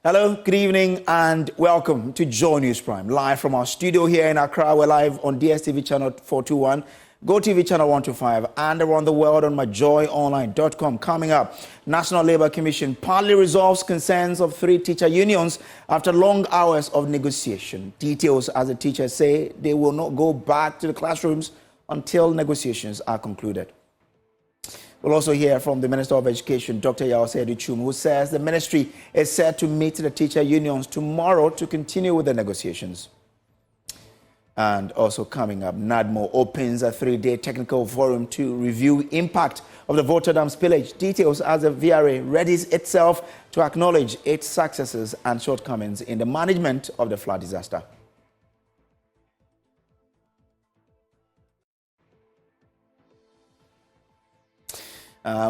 Hello, good evening, and welcome to JoyNews Prime. Live from our studio here in Accra. We're live on DSTV channel 421, GoTV channel 125, and around the world on myjoyonline.com. Coming up, National Labour Commission partly resolves concerns of 3 teacher unions after long hours of negotiation. Details, as the teachers say, they will not go back to the classrooms until negotiations are concluded. We'll also hear from the Minister of Education, Dr. Yaosei Duchum, who says the ministry is set to meet the teacher unions tomorrow to continue with the negotiations. And also coming up, NADMO opens a 3-day technical forum to review impact of the Volta Dam spillage. Details as the VRA readies itself to acknowledge its successes and shortcomings in the management of the flood disaster.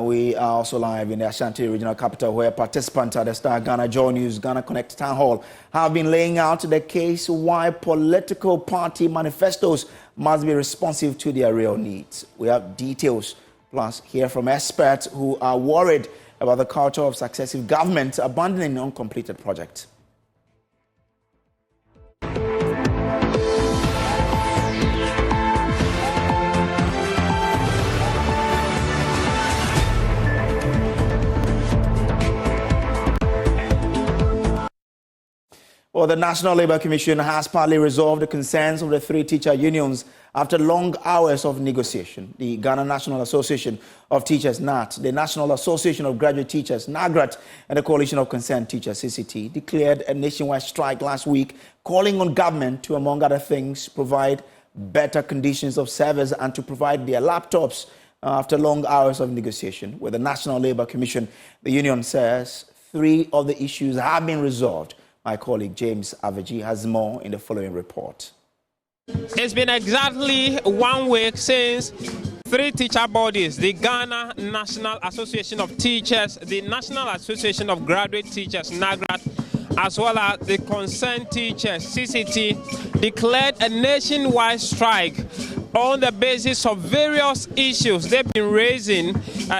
We are also live in the Ashanti Regional Capital, where participants at the Star Ghana JoyNews Ghana Connect Town Hall have been laying out the case why political party manifestos must be responsive to their real needs. We have details, plus hear from experts who are worried about the culture of successive governments abandoning uncompleted projects. Well, the National Labour Commission has partly resolved the concerns of the 3 teacher unions after long hours of negotiation. The Ghana National Association of Teachers, GNAT, the National Association of Graduate Teachers, NAGRAT, and the Coalition of Concerned Teachers, CCT, declared a nationwide strike last week, calling on government to, among other things, provide better conditions of service and to provide their laptops after long hours of negotiation. With the National Labour Commission, the union says 3 of the issues have been resolved. My colleague James Avaji has more in the following report. It's been exactly 1 week since 3 teacher bodies, the Ghana National Association of Teachers, the National Association of Graduate Teachers, NAGRAT, as well as the Concerned Teachers, CCT, declared a nationwide strike on the basis of various issues they've been raising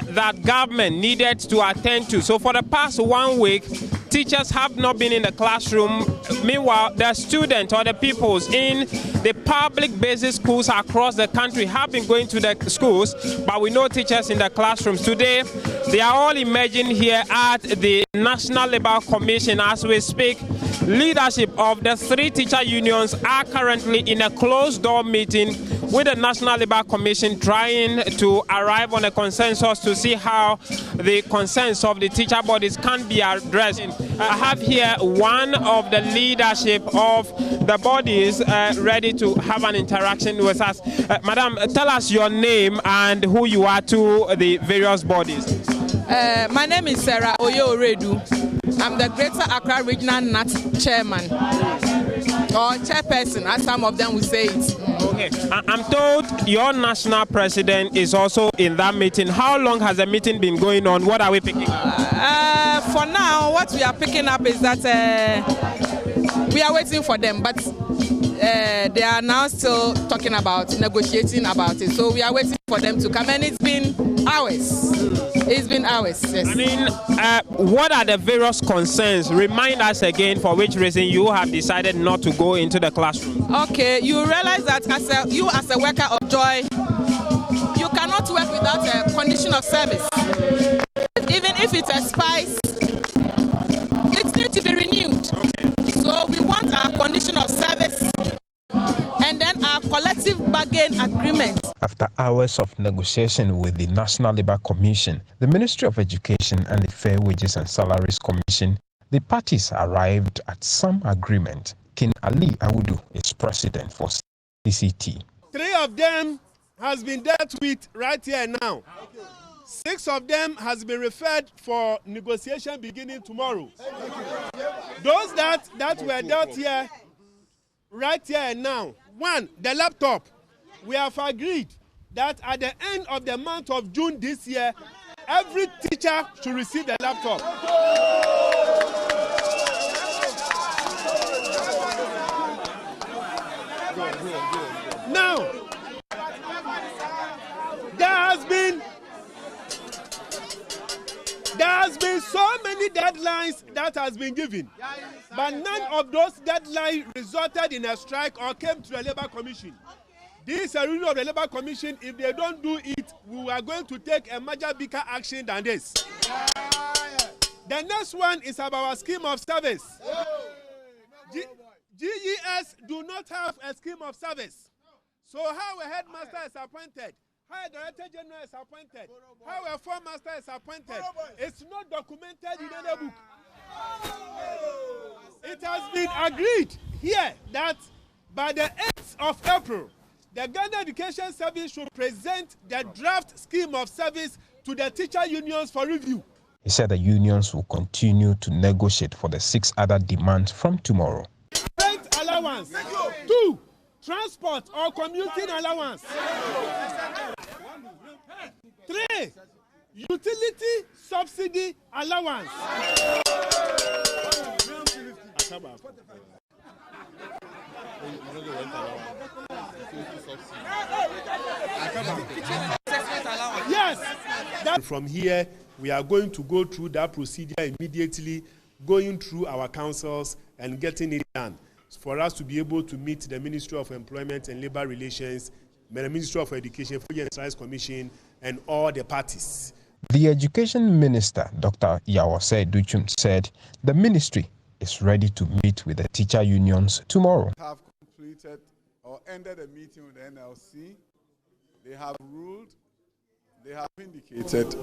that government needed to attend to. So for the past 1 week, teachers have not been in the classroom. Meanwhile, the students or the pupils in the public basic schools across the country have been going to the schools, but we know teachers in the classrooms. Today, they are all emerging here at the National Labour Commission as we speak. Leadership of the 3 teacher unions are currently in a closed-door meeting with the National Labour Commission, trying to arrive on a consensus to see how the concerns of the teacher bodies can be addressed. I have here one of the leadership of the bodies ready to have an interaction with us. Madam, tell us your name and who you are to the various bodies. My name is Sarah Oyo Oredu. I'm the Greater Accra Regional NAT Chairman, or Chairperson, as some of them will say it. Okay. I'm told your national president is also in that meeting. How long has the meeting been going on? What are we picking up? For now, what we are picking up is that we are waiting for them, but they are now still talking about negotiating about it. So we are waiting for them to come, and it's been hours. It's been hours, yes. I mean, what are the various concerns? Remind us again for which reason you have decided not to go into the classroom. Okay, you realize that as a worker of Joy, you cannot work without a condition of service. Even if it expires, it needs to be renewed. So we want our condition of service and then our collective bargain agreement. After hours of negotiation with the National Labour Commission, the Ministry of Education and the Fair Wages and Salaries Commission, the parties arrived at some agreement. King Ali Awudu is president for CCT. 3 of them has been dealt with right here now. 6 of them has been referred for negotiation beginning tomorrow. Those that were dealt here right here and now. 1, the laptop. We have agreed that at the end of the month of June this year, every teacher should receive the laptop. Now, there has been so many deadlines that that has been given. But none of those deadlines resulted in a strike or came to the Labour Commission. This is a ruling of the Labour Commission. If they don't do it, we are going to take a much bigger action than this. The next one is about our scheme of service. GES do not have a scheme of service. So how a headmaster is appointed, how a director general is appointed, how a form master is appointed, it's not documented in any book. It has been agreed here that by the 8th of April, the Ghana Education Service should present the draft scheme of service to the teacher unions for review. He said the unions will continue to negotiate for the 6 other demands from tomorrow. Rent allowance. 2, transport or commuting allowance. 3, utility subsidy allowance. Yes. From here, we are going to go through that procedure immediately, going through our councils and getting it done for us to be able to meet the Ministry of Employment and Labour Relations, the Ministry of Education, Food and Science Commission, and all the parties. The Education Minister, Dr. Yawase Duchum, said the ministry is ready to meet with the teacher unions tomorrow. Have completed or ended a meeting with the NLC. They have ruled, they have indicated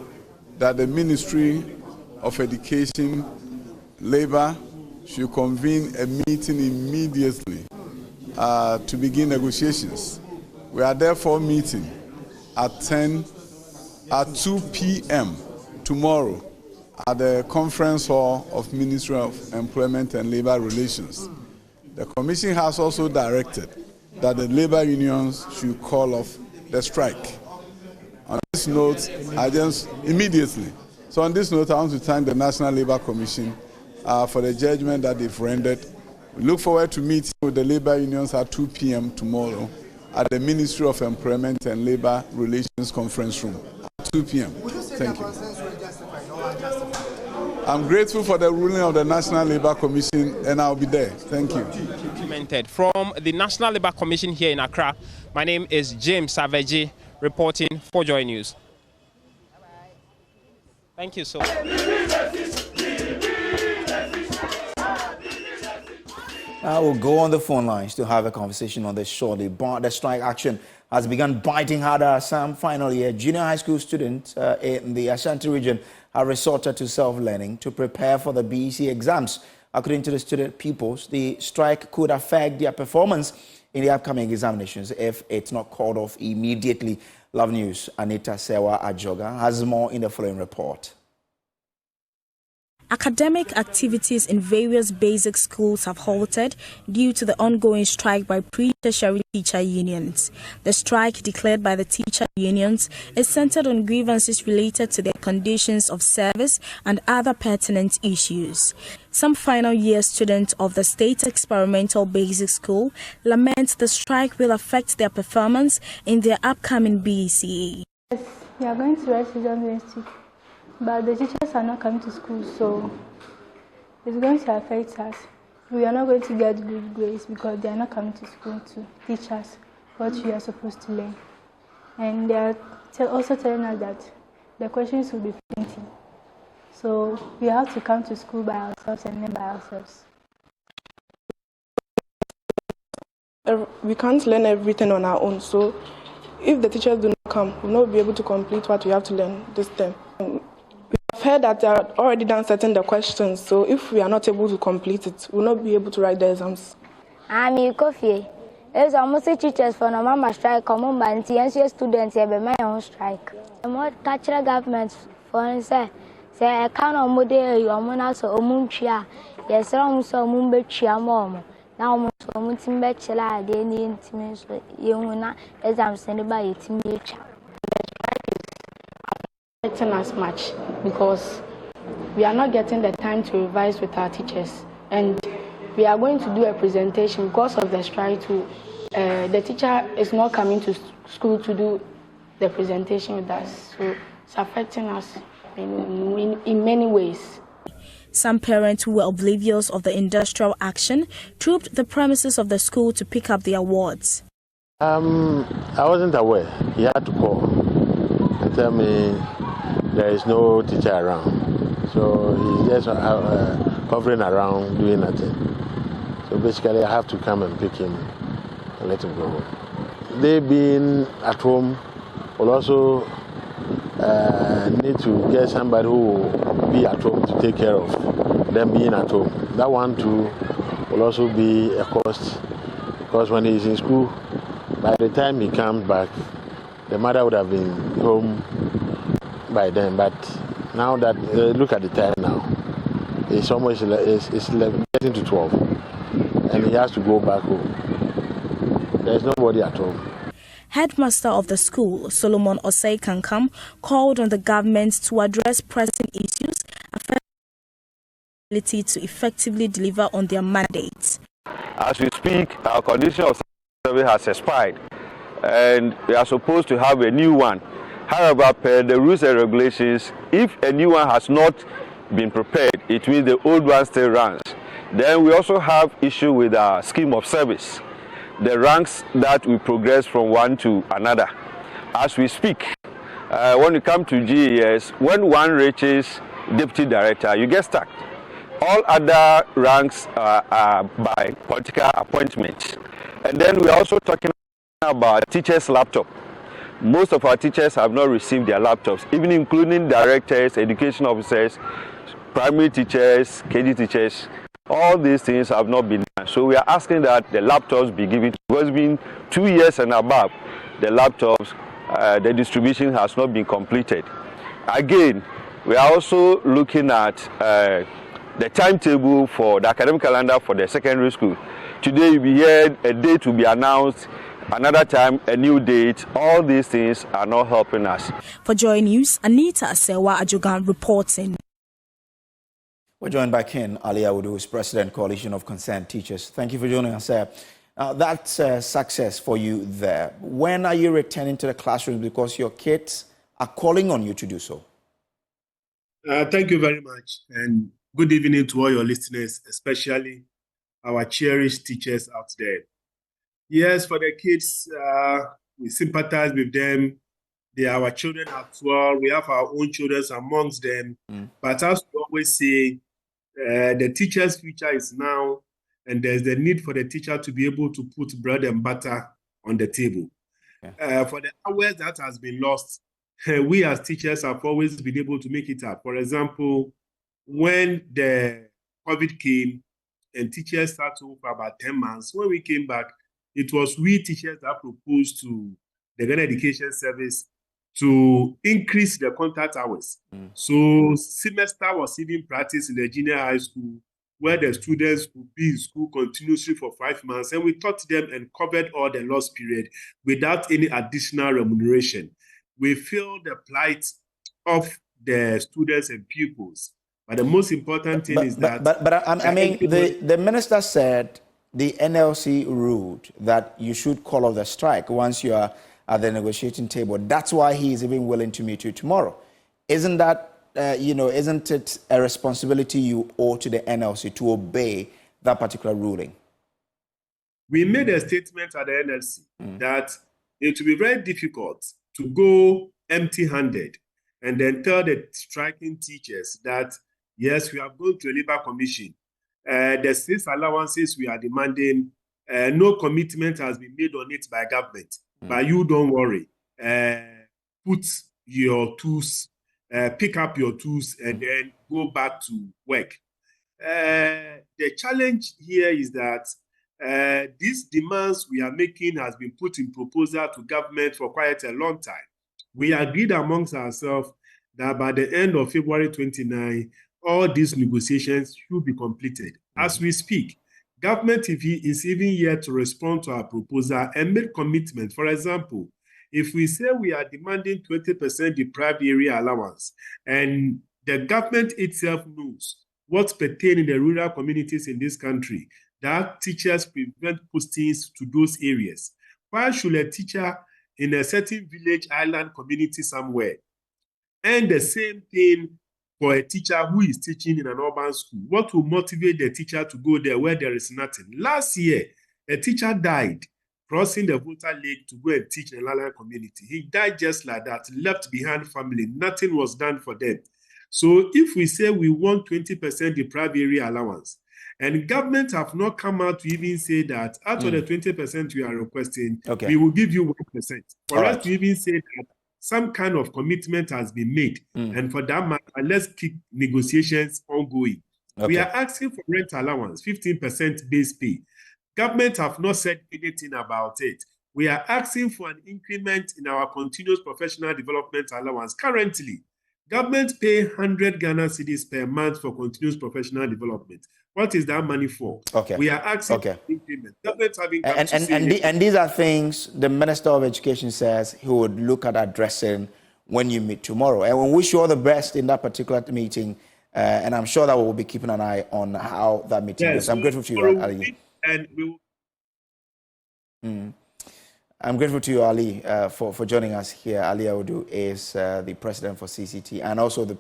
that the Ministry of Education, Labour should convene a meeting immediately to begin negotiations. We are therefore meeting at 2 p.m. tomorrow at the conference hall of Ministry of Employment and Labour Relations. The Commission has also directed that the labour unions should call off the strike. On this note, immediately. So on this note, I want to thank the National Labour Commission for the judgment that they've rendered. We look forward to meeting with the labour unions at 2 p.m. tomorrow at the Ministry of Employment and Labour Relations conference room at 2 p.m. Thank you. I'm grateful for the ruling of the National Labour Commission, and I'll be there. Thank you. Implemented from the National Labour Commission here in Accra. My name is James Savaji, reporting for Joy News. Thank you so much. I will go on the phone lines to have a conversation on this shortly. But the strike action has begun biting harder. Some final year junior high school students in the Ashanti region have resorted to self-learning to prepare for the BEC exams. According to the student pupils, the strike could affect their performance in the upcoming examinations if it's not called off immediately. Love News' Anita Sewa Ajoga has more in the following report. Academic activities in various basic schools have halted due to the ongoing strike by pre-tertiary teacher unions. The strike declared by the teacher unions is centered on grievances related to their conditions of service and other pertinent issues. Some final year students of the State Experimental Basic School lament the strike will affect their performance in their upcoming BECE. Yes, we are going to write exams next week. But the teachers are not coming to school, so it's going to affect us. We are not going to get good grades because they are not coming to school to teach us what we are supposed to learn. And they are also telling us that the questions will be plenty. So we have to come to school by ourselves and learn by ourselves. We can't learn everything on our own, so if the teachers do not come, we will not be able to complete what we have to learn this term. I've heard that they are already done setting the questions, so if we are not able to complete it, we will not be able to write the exams. I'm Kofi. It's almost teachers for no mama strike, come on, and students have my own strike. The more cultural government for say I can't model your mona so munchia. Yes, I'm so mumbechia mom. Now, so much bachelor, they need to you exams sent by it. Affecting us much because we are not getting the time to revise with our teachers, and we are going to do a presentation because of the strike. The teacher is not coming to school to do the presentation with us, so it's affecting us in many ways. Some parents who were oblivious of the industrial action trooped the premises of the school to pick up the awards. I wasn't aware. He had to call and tell me there is no teacher around. So he's just hovering around doing nothing. So basically I have to come and pick him and let him go home. They being at home will also need to get somebody who will be at home to take care of them being at home. That one too will also be a cost, because when he's in school, by the time he comes back, the mother would have been home by then. But now that look at the time now, it's almost it's 11, getting to 12, and he has to go back home. There's nobody at home. Headmaster of the school, Solomon Osei Kankam, called on the government to address pressing issues affecting the ability to effectively deliver on their mandates. As we speak, our condition of service has expired, and we are supposed to have a new one. However, per the rules and regulations, if a new one has not been prepared, it means the old one still runs. Then we also have issue with our scheme of service, the ranks that we progress from one to another. As we speak, when you come to GES, when one reaches deputy director, you get stuck. All other ranks are by political appointment. And then we're also talking about teachers' laptop. Most of our teachers have not received their laptops, even including directors, education officers, primary teachers, KG teachers. All these things have not been done. So we are asking that the laptops be given. Because it's been 2 years and above, the laptops, the distribution has not been completed. Again, we are also looking at the timetable for the academic calendar for the secondary school. Today you will hear a date will be announced, another time a new date. All these things are not helping us. For Joy News, Anita Asewa Ajogan reporting. We're joined by Ken Aliawudu, who is President, Coalition of Concerned Teachers. Thank you for joining us, sir. That's success for you there. When are you returning to the classroom? Because your kids are calling on you to do so. Thank you very much. And good evening to all your listeners, especially our cherished teachers out there. Yes, for the kids, we sympathize with them. They are our children as well. We have our own children amongst them. But as we always say, the teacher's future is now, and there's the need for the teacher to be able to put bread and butter on the table. For the hours that has been lost, we as teachers have always been able to make it up. For example, when the COVID came and teachers started home for about 10 months, when we came back, it was we teachers that proposed to the Ghana Education Service to increase the contact hours. So semester was even practiced in the junior high school, where the students would be in school continuously for 5 months, and we taught them and covered all the lost period without any additional remuneration. We feel the plight of the students and pupils. But the most important thing is that... I mean, the minister said the NLC ruled that you should call off the strike once you are at the negotiating table. That's why he is even willing to meet you tomorrow. Isn't that, isn't it a responsibility you owe to the NLC to obey that particular ruling? We made a statement at the NLC that it will be very difficult to go empty-handed and then tell the striking teachers that, yes, we have gone to a labor commission. The 6 allowances we are demanding, no commitment has been made on it by government. But you don't worry. Put your tools, pick up your tools, and then go back to work. The challenge here is that these demands we are making has been put in proposal to government for quite a long time. We agreed amongst ourselves that by the end of February 29, all these negotiations should be completed. As we speak, government is even yet to respond to our proposal and make commitment. For example, if we say we are demanding 20% deprived area allowance, and the government itself knows what's pertaining in the rural communities in this country, that teachers prevent postings to those areas. Why should a teacher in a certain village island community somewhere and the same thing for a teacher who is teaching in an urban school? What will motivate the teacher to go there where there is nothing? Last year, a teacher died crossing the Volta Lake to go and teach in a Lala community. He died just like that, left behind family. Nothing was done for them. So if we say we want 20% deprived area allowance, and government have not come out to even say that out of the 20% we are requesting, we will give you 1%. For us to even say that some kind of commitment has been made, and for that matter, let's keep negotiations ongoing. We are asking for rent allowance, 15% base pay. Government have not said anything about it. We are asking for an increment in our continuous professional development allowance. Currently, government pay 100 Ghana cedis per month for continuous professional development. What is that money for? We are asking for increment. Government having come to say and these are things the Minister of Education says he would look at addressing when you meet tomorrow. And we wish you all the best in that particular meeting. And I'm sure that we'll be keeping an eye on how that meeting goes. I'm grateful to you, Ali. And we will... I'm grateful to you, Ali, for joining us here. Ali Audu is the president for CCT and also the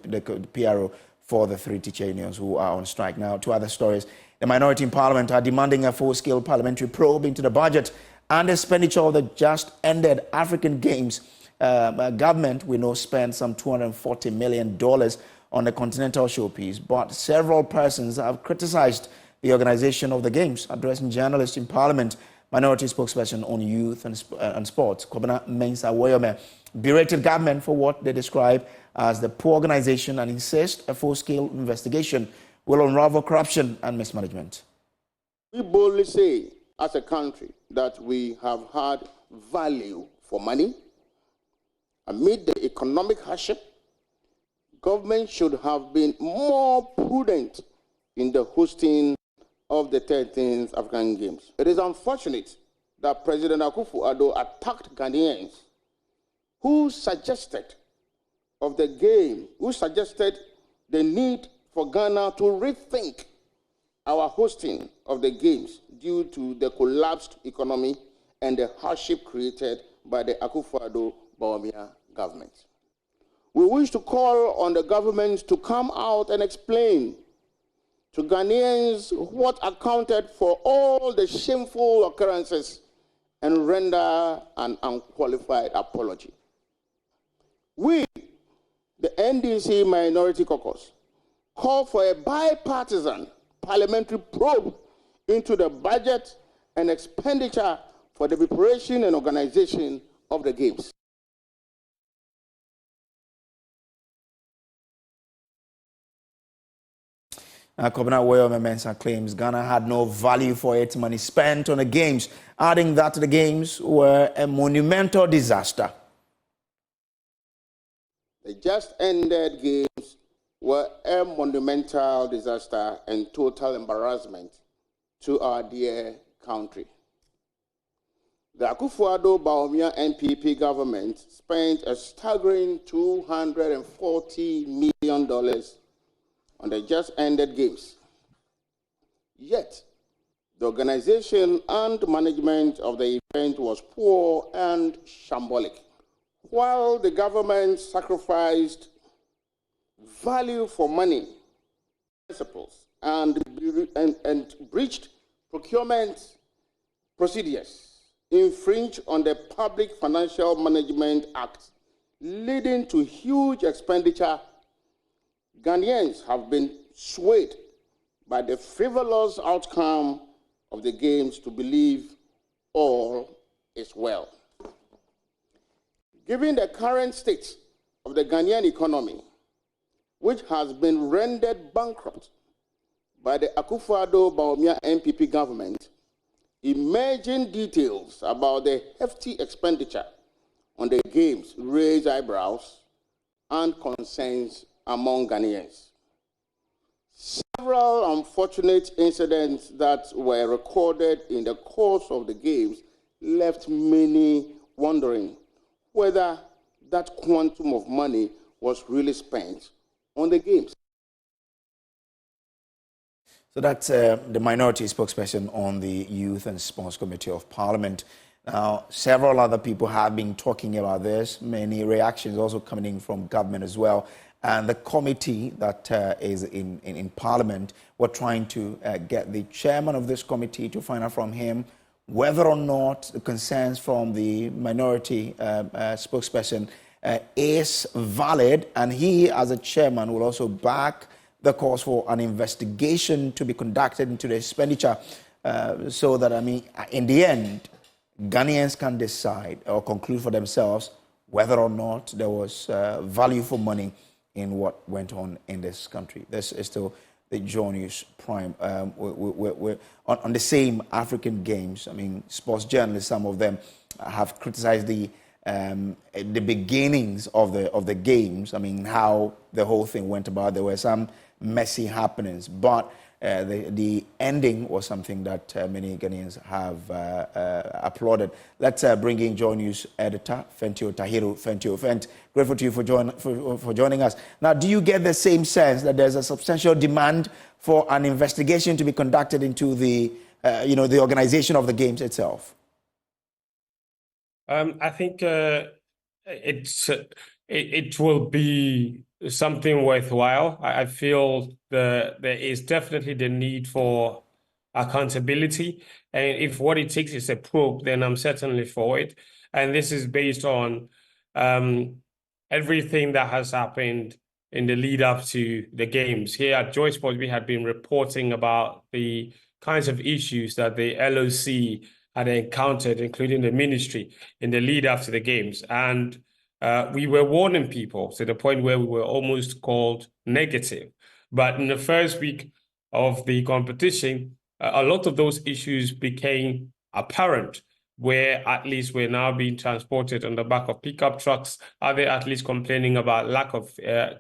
PRO for the 3 teacher unions who are on strike. Now, to other stories. The minority in Parliament are demanding a full-scale parliamentary probe into the budget and expenditure of the just-ended African Games. Government, we know, spent some $240 million on the continental showpiece, but several persons have criticized the organization of the Games. Addressing journalists in Parliament, Minority spokesperson on youth and sports, Kobina Mensah Woyome, berated government for what they describe as the poor organization and insist a full-scale investigation will unravel corruption and mismanagement. We boldly say, as a country, that we have had value for money. Amid the economic hardship, government should have been more prudent in the hosting of the 13th African Games. It is unfortunate that President Akufo-Addo attacked Ghanaians who suggested the need for Ghana to rethink our hosting of the Games due to the collapsed economy and the hardship created by the Akufo-Addo-Bawumia government. We wish to call on the government to come out and explain to Ghanaians what accounted for all the shameful occurrences and render an unqualified apology. We, the NDC Minority Caucus, call for a bipartisan parliamentary probe into the budget and expenditure for the preparation and organization of the Games. Kobina Woyome Mensah claims Ghana had no value for its money spent on the Games, adding that the Games were a monumental disaster. The just-ended Games were a monumental disaster and total embarrassment to our dear country. The Akufo-Addo-Bawumia NPP government spent a staggering $240 million on the just-ended Games. Yet, the organization and management of the event was poor and shambolic. While the government sacrificed value for money principles and breached procurement procedures, infringed on the Public Financial Management Act, leading to huge expenditure, Ghanaians have been swayed by the frivolous outcome of the Games to believe all is well. Given the current state of the Ghanaian economy, which has been rendered bankrupt by the Akufo-Addo-Bawumia NPP government, emerging details about the hefty expenditure on the Games raise eyebrows and concerns among Ghanaians. Several unfortunate incidents that were recorded in the course of the Games left many wondering whether that quantum of money was really spent on the Games. So that's the minority spokesperson on the Youth and Sports Committee of Parliament. Now, several other people have been talking about this, many reactions also coming in from government as well. and the committee that is in Parliament were trying to get the chairman of this committee to find out from him whether or not the concerns from the minority spokesperson is valid, and he, as a chairman, will also back the calls for an investigation to be conducted into the expenditure, so that, I mean, in the end, Ghanaians can decide or conclude for themselves whether or not there was value for money in what went on in this country. This is still the JoyNews Prime. We're on the same African Games. I mean, sports journalists, some of them have criticized the beginnings of the games. I mean, how the whole thing went about. There were some messy happenings, but the ending was something that many Ghanaians have applauded. Let's bring in JoyNews editor Fentio Tahiru. Fentio, grateful to you for joining us. Now, do you get the same sense that there's a substantial demand for an investigation to be conducted into the the organization of the games itself? I think it will be something worthwhile. I feel there is definitely the need for accountability, and if what it takes is a probe, then I'm certainly for it. And this is based on everything that has happened in the lead up to the games. Here at Joy Sports, we had been reporting about the kinds of issues that the LOC had encountered, including the ministry, in the lead up to the games. And we were warning people to the point where we were almost called negative. But in the first week of the competition, a lot of those issues became apparent, where athletes were now being transported on the back of pickup trucks. Other athletes complaining about lack of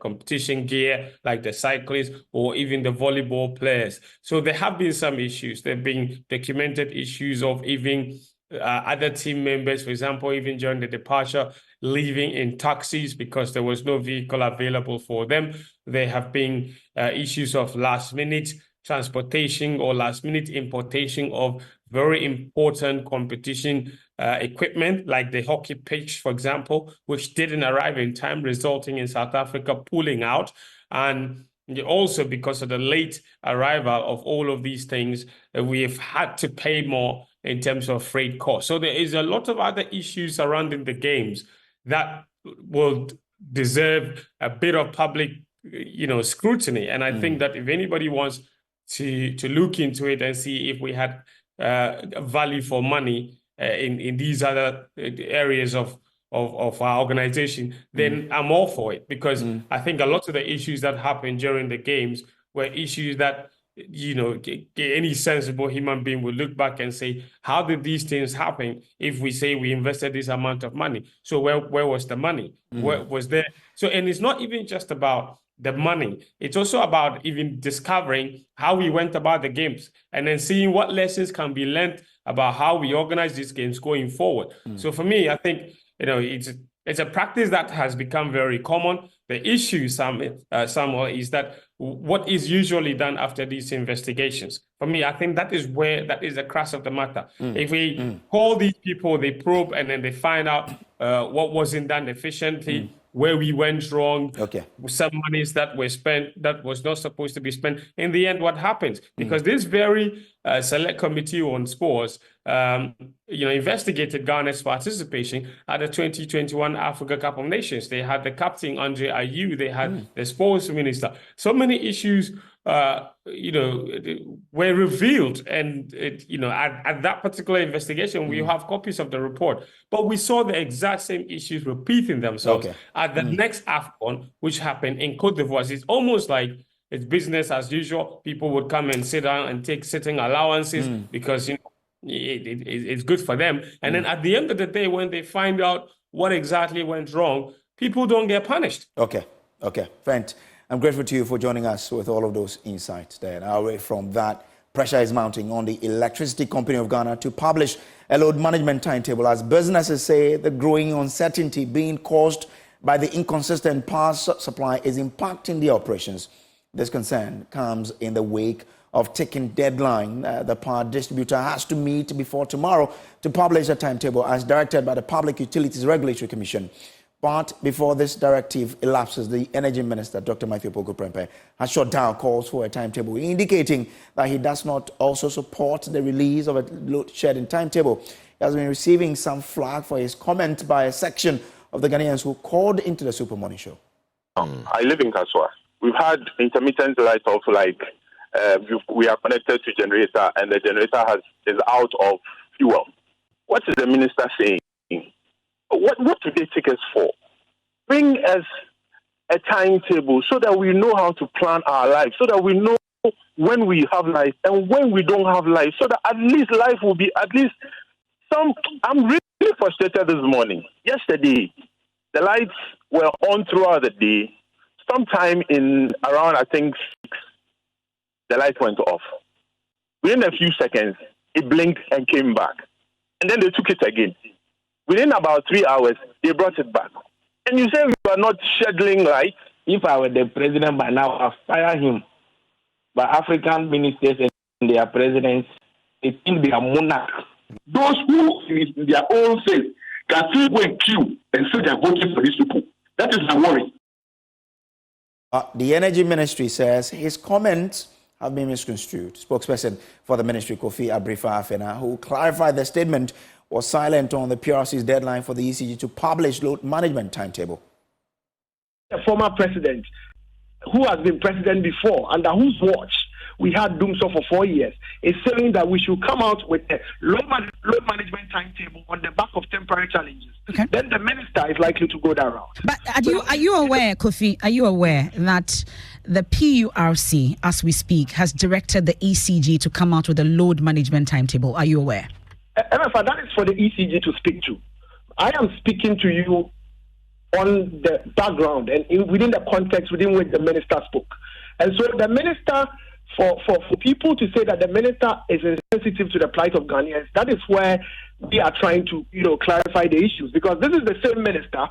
competition gear, like the cyclists or even the volleyball players. So there have been some issues. There have been documented issues of even other team members, for example, even during the departure, leaving in taxis because there was no vehicle available for them. There have been issues of last-minute transportation or last-minute importation of very important competition equipment, like the hockey pitch, for example, which didn't arrive in time, resulting in South Africa pulling out. And also because of the late arrival of all of these things, we've had to pay more in terms of freight costs. So there is a lot of other issues surrounding the games that will deserve a bit of public, scrutiny. And I think that if anybody wants to look into it and see if we had value for money in these other areas of our organization, then I'm all for it, because I think a lot of the issues that happened during the games were issues that any sensible human being will look back and say, how did these things happen if we say we invested this amount of money? So where was the money? Where was there? So, and it's not even just about the money. It's also about even discovering how we went about the games and then seeing what lessons can be learned about how we organize these games going forward. So for me, I think, it's a practice that has become very common. The issue, Samuel, is that what is usually done after these investigations. For me, I think that is the crux of the matter. If we call these people, they probe, and then they find out what wasn't done efficiently, where we went wrong, some monies that were spent that was not supposed to be spent. In the end, what happens? Because this very select committee on sports, investigated Ghana's participation at the 2021 Africa Cup of Nations. They had the captain, Andre Ayew, they had the sports minister. So many issues, were revealed. And, at that particular investigation, we have copies of the report. But we saw the exact same issues repeating themselves at the next AFCON, which happened in Cote d'Ivoire. It's almost like it's business as usual. People would come and sit down and take sitting allowances because, it's good for them. And then at the end of the day, when they find out what exactly went wrong, people don't get punished. Okay. Fent, I'm grateful to you for joining us with all of those insights there. Now, away from that, pressure is mounting on the Electricity Company of Ghana to publish a load management timetable, as businesses say the growing uncertainty being caused by the inconsistent power supply is impacting the operations. This concern comes in the wake of ticking deadline. The power distributor has to meet before tomorrow to publish a timetable as directed by the Public Utilities Regulatory Commission. But before this directive elapses, the Energy Minister, Dr. Matthew Poku-Prempeh, has shut down calls for a timetable, indicating that he does not also support the release of a load-shedding timetable. He has been receiving some flack for his comment by a section of the Ghanaians who called into the Super Morning Show. I live in Kaswa. We've had intermittent light off, like we are connected to generator, and the generator is out of fuel. What is the minister saying? What do they take us for? Bring us a timetable so that we know how to plan our life, so that we know when we have life and when we don't have life, so that at least life will be at least some. I'm really frustrated this morning. Yesterday, the lights were on throughout the day. Sometime in around, I think, 6, the light went off. Within a few seconds, it blinked and came back. And then they took it again. Within about 3 hours, they brought it back. And you say we are not scheduling lights? If I were the president by now, I'd fire him. But African ministers and their presidents, they think they are monarchs. Those who, in their own faith, can still go and queue and say they're voting for these people. That is my worry. The Energy Ministry says his comments have been misconstrued. Spokesperson for the ministry, Kofi Abrifa-Afena, who clarified the statement, was silent on the PRC's deadline for the ECG to publish load management timetable. A former president who has been president before, under whose watch we had Doomso for 4 years, is saying that we should come out with a load management timetable on the back of temporary challenges. Okay. Then the minister is likely to go that route. But are you aware, Kofi, are you aware that the PURC, as we speak, has directed the ECG to come out with a load management timetable? Are you aware? MFA, that is for the ECG to speak to. I am speaking to you on the background and within the context within which the minister spoke. And so the minister, for people to say that the minister is insensitive to the plight of Ghanaians, that is where we are trying to, clarify the issues. Because this is the same minister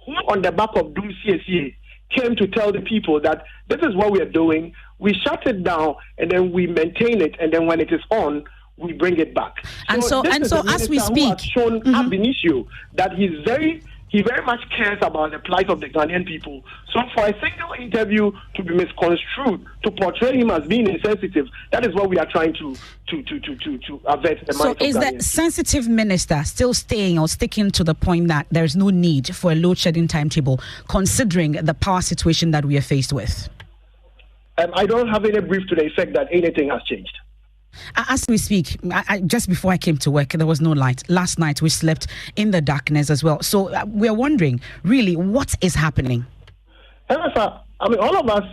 who, on the back of Doom CSA, came to tell the people that this is what we are doing. We shut it down and then we maintain it, and then when it is on, we bring it back. And so as we speak, has shown ab initio that he very much cares about the plight of the Ghanaian people. So for a single interview to be misconstrued, to portray him as being insensitive, that is what we are trying to avert the mind of Ghanaians. So is the sensitive minister still staying or sticking to the point that there's no need for a load shedding timetable, considering the power situation that we are faced with? I don't have any brief to the effect that anything has changed. As we speak, just before I came to work, there was no light. Last night, we slept in the darkness as well. So we're wondering, really, what is happening? All of us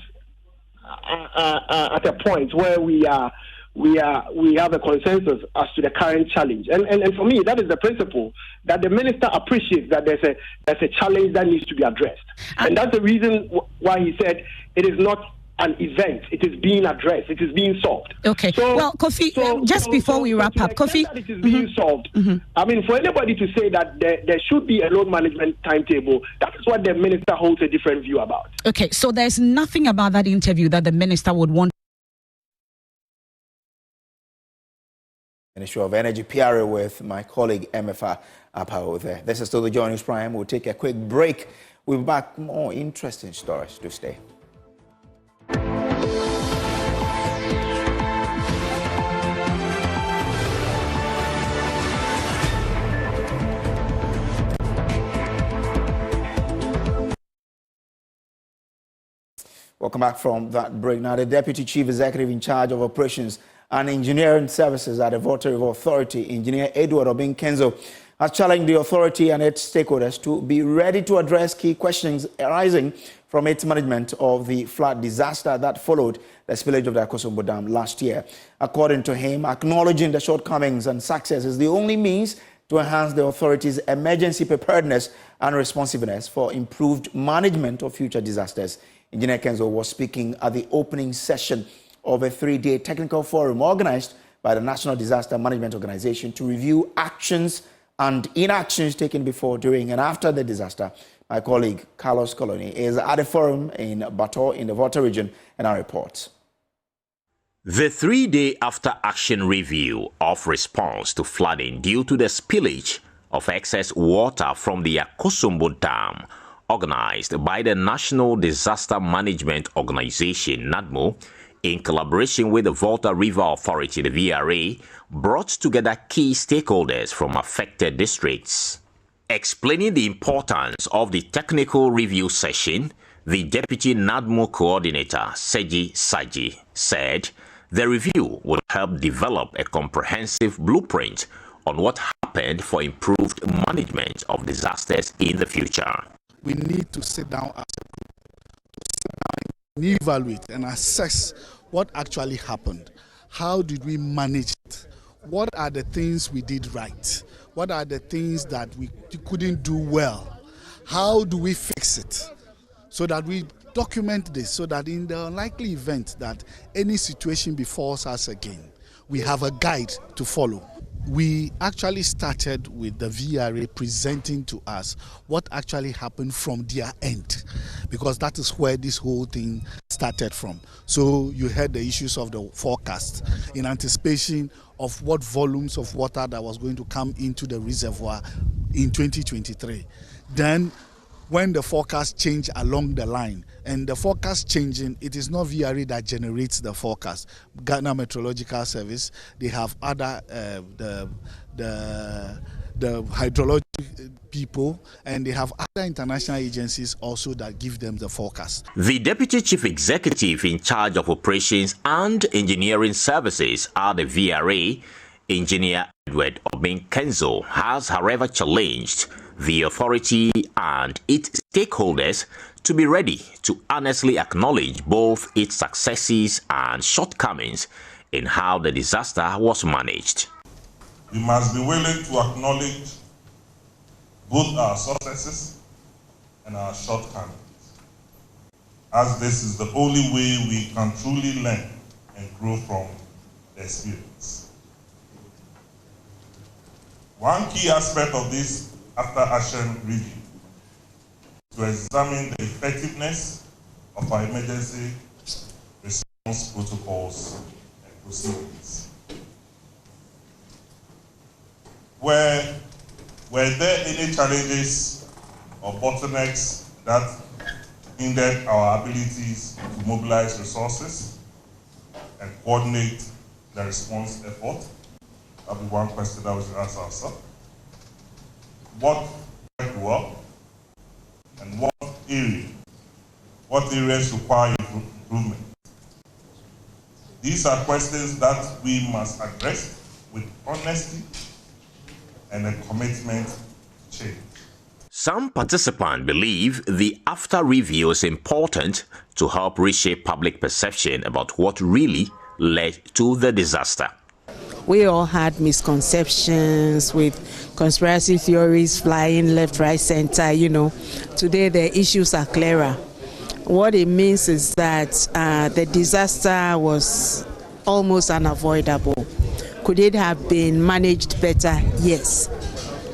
are at a point where we have a consensus as to the current challenge. And for me, that is the principle, that the minister appreciates that there's a challenge that needs to be addressed. And that's the reason why he said it is not an event. It is being addressed. It is being solved. Okay. So, well, Kofi, before we wrap up, Kofi, that it is being solved. For anybody to say that there should be a load management timetable, that is what the minister holds a different view about. Okay. So there's nothing about that interview that the minister would want. Ministry of Energy PRA with my colleague MFA Apao there. This is still the JoyNews Prime. We'll take a quick break. We'll be back. More interesting stories to stay. Welcome back from that break. Now, the Deputy Chief Executive in charge of Operations and Engineering Services at the Volta River Authority, Engineer Edward Obin Kenzo, has challenged the authority and its stakeholders to be ready to address key questions arising from its management of the flood disaster that followed the spillage of the Akosombo Dam last year. According to him, acknowledging the shortcomings and success is the only means to enhance the authority's emergency preparedness and responsiveness for improved management of future disasters. Engineer Kenzo was speaking at the opening session of a 3-day technical forum organized by the National Disaster Management Organization to review actions and inactions taken before, during, and after the disaster. My colleague Carlos Colony is at a forum in Bato in the Volta region, and our reports. The 3-day after-action review of response to flooding due to the spillage of excess water from the Akosombo Dam organized by the National Disaster Management Organization, NADMO, in collaboration with the Volta River Authority, the VRA, brought together key stakeholders from affected districts. Explaining the importance of the technical review session, the Deputy NADMO Coordinator, Seji Saji, said the review will help develop a comprehensive blueprint on what happened for improved management of disasters in the future. We need to sit down as a group, and evaluate and assess what actually happened. How did we manage it? What are the things we did right? What are the things that we couldn't do well? How do we fix it? So that we document this, so that in the unlikely event that any situation befalls us again, we have a guide to follow. We actually started with the VRA presenting to us what actually happened from their end, because that is where this whole thing started from. So you heard the issues of the forecast in anticipation of what volumes of water that was going to come into the reservoir in 2023. Then when the forecast changed along the line, and the forecast changing, it is not VRA that generates the forecast. Ghana Meteorological Service, they have other, the hydrology people, and they have other international agencies also that give them the forecast. The Deputy Chief Executive in charge of Operations and Engineering Services at the VRA, Engineer Edward Obin Kenzo, has however challenged the authority and its stakeholders to be ready to honestly acknowledge both its successes and shortcomings in how the disaster was managed. We must be willing to acknowledge both our successes and our shortcomings, as this is the only way we can truly learn and grow from the experience. One key aspect of this after-action review to examine the effectiveness of our emergency response protocols and procedures. Were there any challenges or bottlenecks that hindered our abilities to mobilize resources and coordinate the response effort? That'll be one question that we should ask ourselves. What worked well, and what areas require improvement? These are questions that we must address with honesty and a commitment to change. Some participants believe the after review is important to help reshape public perception about what really led to the disaster. We all had misconceptions with conspiracy theories flying left, right, center, Today the issues are clearer. What it means is that the disaster was almost unavoidable. Could it have been managed better? Yes.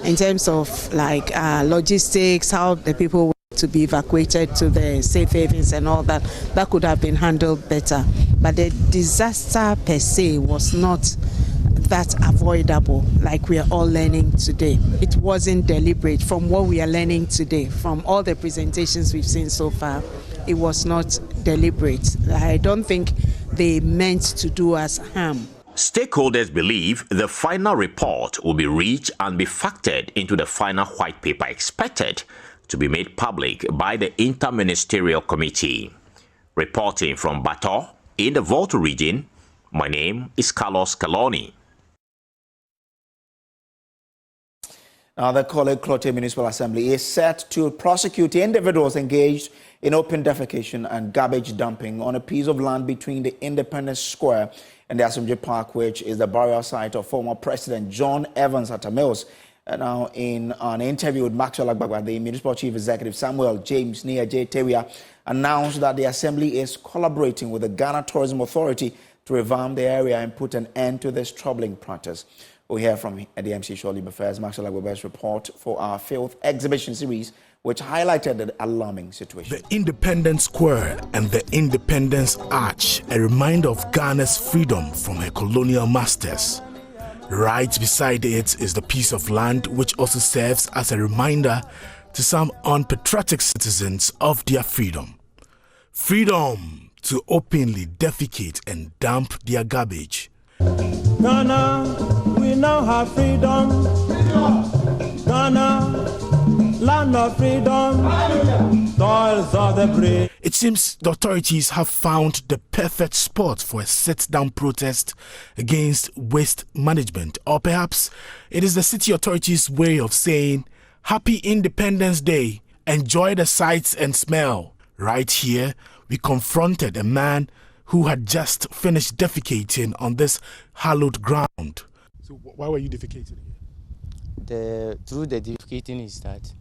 In terms of logistics, how the people were to be evacuated to the safe havens and all that, that could have been handled better. But the disaster per se was not that avoidable, like we are all learning today. It wasn't deliberate. From what we are learning today, from all the presentations we've seen so far, it was not deliberate. I don't think they meant to do us harm. Stakeholders believe the final report will be reached and be factored into the final white paper expected to be made public by the Interministerial Committee. Reporting from Bato in the Volta region, my name is Carlos Caloni. Now, the Korle Klottey Municipal Assembly is set to prosecute individuals engaged in open defecation and garbage dumping on a piece of land between the Independence Square and the Assembly Park, which is the burial site of former President John Evans Atta Mills. Now, in an interview with Maxwell Agbagba, the Municipal Chief Executive Samuel James Nia J. Tewia announced that the Assembly is collaborating with the Ghana Tourism Authority to revamp the area and put an end to this troubling practice. We'll hear from the MC shortly, but first, Maxwell Agbagba's report for our Filth Exhibition series, which highlighted the alarming situation. The Independence Square and the Independence Arch, a reminder of Ghana's freedom from her colonial masters. Right beside it is the piece of land which also serves as a reminder to some unpatriotic citizens of their freedom. Freedom to openly defecate and dump their garbage. Ghana, we now have freedom. Ghana, land of freedom. Toils of the brave. It seems the authorities have found the perfect spot for a sit-down protest against waste management. Or perhaps it is the city authorities' way of saying, Happy Independence Day, enjoy the sights and smell. Right here, we confronted a man who had just finished defecating on this hallowed ground. So why were you defecating here? Through the defecating is that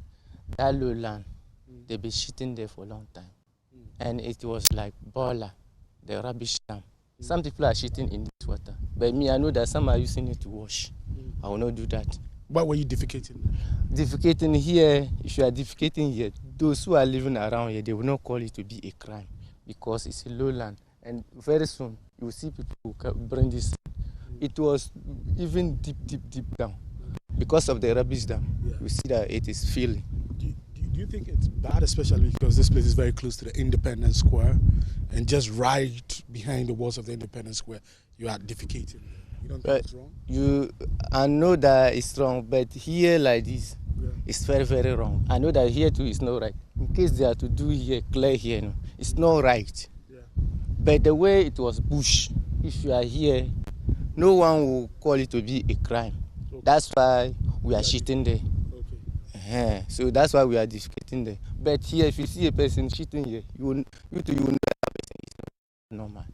lowland, they've been shitting there for a long time. And it was like boiler, the rubbish dump. Some people are shitting in this water. But me, I know that some are using it to wash. I will not do that. Why were you defecating? Defecating here, if you are defecating here, those who are living around here, they will not call it to be a crime because it's a lowland. And very soon, you will see people who bring this. It was even deep down. Because of the rubbish dam, you see that it is filling. Do you think it's bad, especially because this place is very close to the Independence Square, and just right behind the walls of the Independence Square, you are defecating? You don't think it's wrong? I know that it's wrong, but here like this, it's very, very wrong. I know that here too is not right. In case they are to do here, clear here, no, it's not right. But the way it was bush, if you are here, no one will call it to be a crime. Okay. That's why we are shitting there. Okay. So that's why we are defecating there. But here, if you see a person shitting here, you know that person is not normal.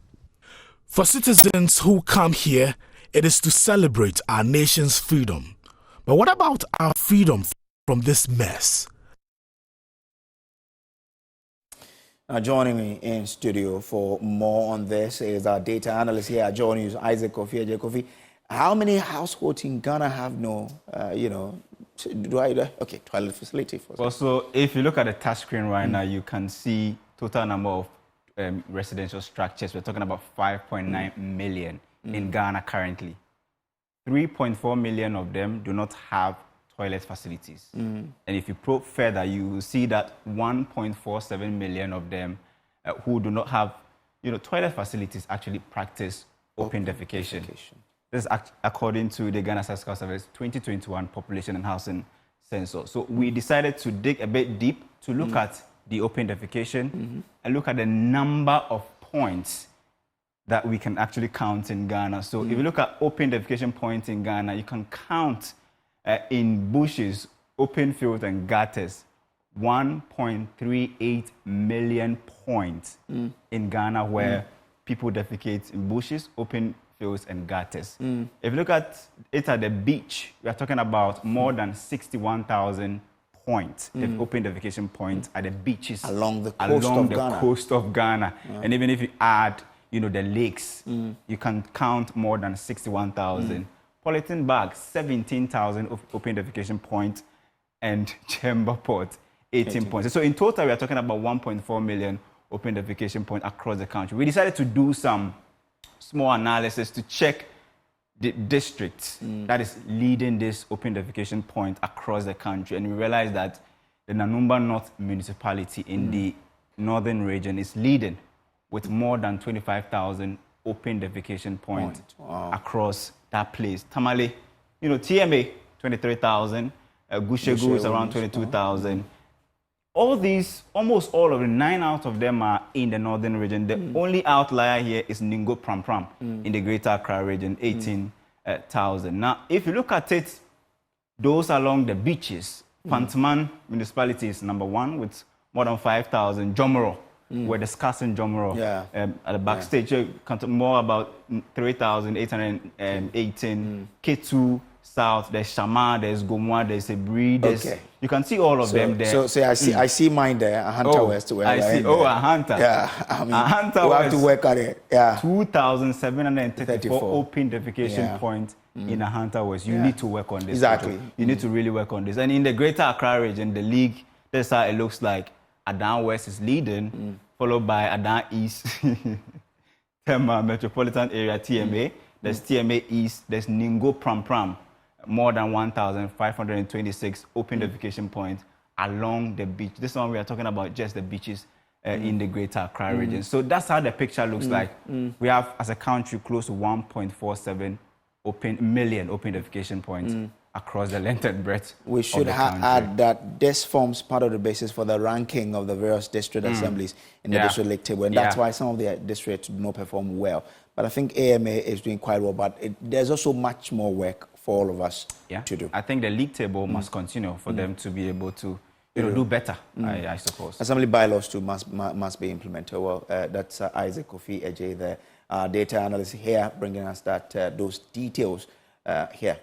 For citizens who come here, it is to celebrate our nation's freedom. But what about our freedom from this mess? Now joining me in studio for more on this is our data analyst here at JoyNews, Isaac Kofi. Kofi, how many households in Ghana have no, toilet facility? Also, if you look at the touch screen right now, you can see total number of residential structures. We're talking about 5.9 million in Ghana currently. 3.4 million of them do not have toilet facilities. And if you probe further, you will see that 1.47 million of them who do not have toilet facilities actually practice open defecation. This is according to the Ghana Statistical Service 2021 Population and Housing Census. So we decided to dig a bit deep to look at the open defecation and look at the number of points that we can actually count in Ghana. So if you look at open defecation points in Ghana, you can count in bushes, open fields and gutters, 1.38 million points in Ghana where people defecate in bushes, open fields and gutters. If you look at it at the beach, we are talking about more than 61,000 points, the open defecation points at the beaches along the coast of Ghana. And even if you add, the lakes, you can count more than 61,000. Polythene bags, 17,000 open defecation points, and chamber pot, 18 points. So in total, we are talking about 1.4 million open defecation points across the country. We decided to do some small analysis to check the districts that is leading this open defecation point across the country. And we realized that the Nanumba North municipality in the northern region is leading with more than 25,000 open defecation points across that place. Tamale, TMA, 23,000. Gushegu is around 22,000. All these, almost all of them, 9 out of them are in the northern region. The only outlier here is Ningo Pram Pram in the Greater Accra region, 18,000. Now, if you look at it, those along the beaches, Pantman municipality is number one with more than 5,000. Jomoro, we're discussing Jomoro at the backstage. More about 3,818. K2 South, there's Shama, there's Gomwa, there's Ebri, you can see all of them there. So I see mine there, Ahanta West. Ahanta. Yeah, Ahanta we have to work at it. Yeah. 2,734 open defecation points in Ahanta West. You need to work on this. Exactly. You need to really work on this. And in the Greater Accra region, the league, that's how it looks like. Adan West is leading, followed by Adan East, Tema Metropolitan Area, TMA. There's TMA East, there's Ningo Pram Pram, more than 1,526 open defecation points along the beach. This one we are talking about just the beaches in the Greater Accra region. So that's how the picture looks like. We have, as a country, close to 1.47 million open defecation points across the length and breadth. We should add that this forms part of the basis for the ranking of the various district assemblies in the district league table, and that's why some of the districts do not perform well. But I think AMA is doing quite well, but there's also much more work for all of us to do. I think the league table must continue for them to be able to do better, I suppose. Assembly bylaws too must be implemented. Well, that's Isaac Kofi Ejay there, data analyst here, bringing us those details here.